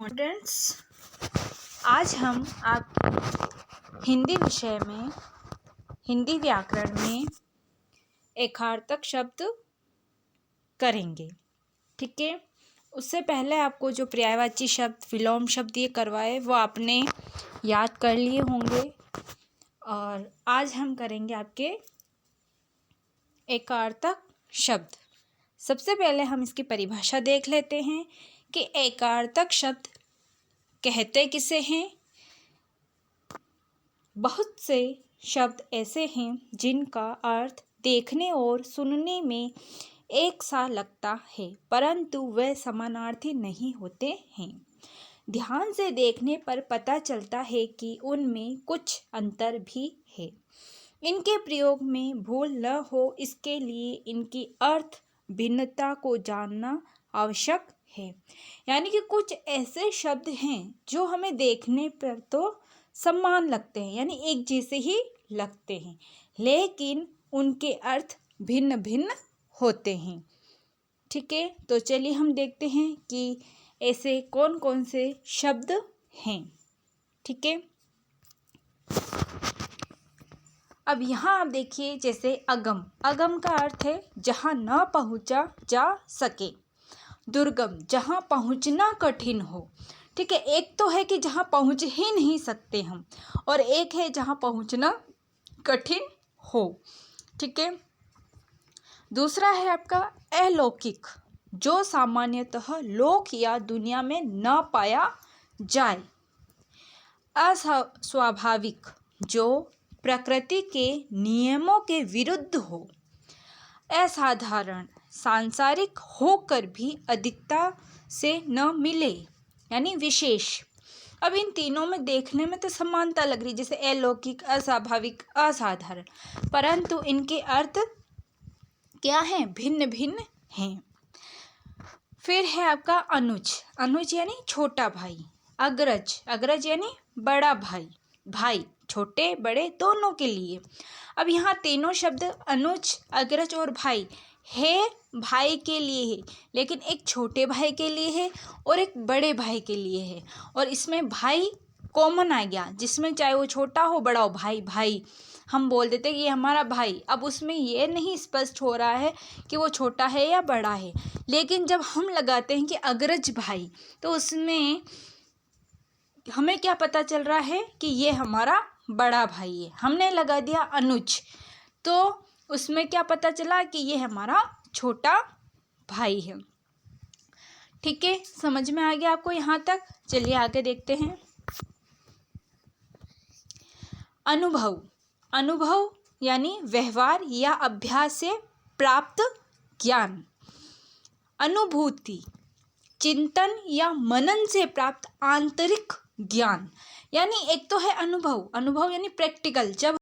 Students, आज हम आपके हिंदी विषय में हिंदी व्याकरण में एकार्थक शब्द करेंगे। ठीक है, उससे पहले आपको जो पर्यायवाची शब्द, विलोम शब्द ये करवाए वो आपने याद कर लिए होंगे। और आज हम करेंगे आपके एकार्थक शब्द। सबसे पहले हम इसकी परिभाषा देख लेते हैं कि एकार्थक शब्द कहते किसे हैं। बहुत से शब्द ऐसे हैं जिनका अर्थ देखने और सुनने में एक सा लगता है, परंतु वे समानार्थी नहीं होते हैं। ध्यान से देखने पर पता चलता है कि उनमें कुछ अंतर भी है। इनके प्रयोग में भूल न हो, इसके लिए इनकी अर्थ भिन्नता को जानना आवश्यक है। यानी कि कुछ ऐसे शब्द हैं जो हमें देखने पर तो समान लगते हैं, यानी एक जैसे ही लगते हैं, लेकिन उनके अर्थ भिन्न भिन्न होते हैं। ठीक है, तो चलिए हम देखते हैं कि ऐसे कौन कौन से शब्द हैं। ठीक है, अब यहाँ आप देखिए, जैसे अगम। अगम का अर्थ है जहाँ न पहुँचा जा सके। दुर्गम, जहाँ पहुँचना कठिन हो। ठीक है, एक तो है कि जहाँ पहुँच ही नहीं सकते हम, और एक है जहाँ पहुँचना कठिन हो। ठीक है, दूसरा है आपका अलौकिक, जो सामान्यतः लोक या दुनिया में न पाया जाए। अस्वाभाविक, जो प्रकृति के नियमों के विरुद्ध हो। असाधारण, सांसारिक होकर भी अधिकता से न मिले, यानी विशेष। अब इन तीनों में देखने में तो समानता लग रही, जैसे अलौकिक, अस्वाभाविक, असाधारण, परंतु इनके अर्थ क्या हैं? भिन्न भिन्न हैं। फिर है आपका अनुज। अनुज यानी छोटा भाई। अग्रज, अग्रज यानी बड़ा भाई। भाई छोटे बड़े दोनों के लिए। अब यहाँ तीनों शब्द अनुज, अग्रज और भाई है, भाई के लिए है, लेकिन एक छोटे भाई के लिए है और एक बड़े भाई के लिए है। और इसमें भाई कॉमन आ गया, जिसमें चाहे वो छोटा हो बड़ा हो, भाई भाई हम बोल देते कि ये हमारा भाई। अब उसमें ये नहीं स्पष्ट हो रहा है कि वो छोटा है या बड़ा है, लेकिन जब हम लगाते हैं कि अग्रज भाई, तो उसमें हमें क्या पता चल रहा है कि ये हमारा बड़ा भाई है। हमने लगा दिया अनुज, तो उसमें क्या पता चला कि ये हमारा छोटा भाई है। ठीक है, समझ में आ गया आपको यहाँ तक? चलिए आगे देखते हैं। अनुभव। अनुभव यानी व्यवहार या अभ्यास से प्राप्त ज्ञान। अनुभूति, चिंतन या मनन से प्राप्त आंतरिक ज्ञान। यानी एक तो है अनुभव। अनुभव यानी प्रैक्टिकल, जब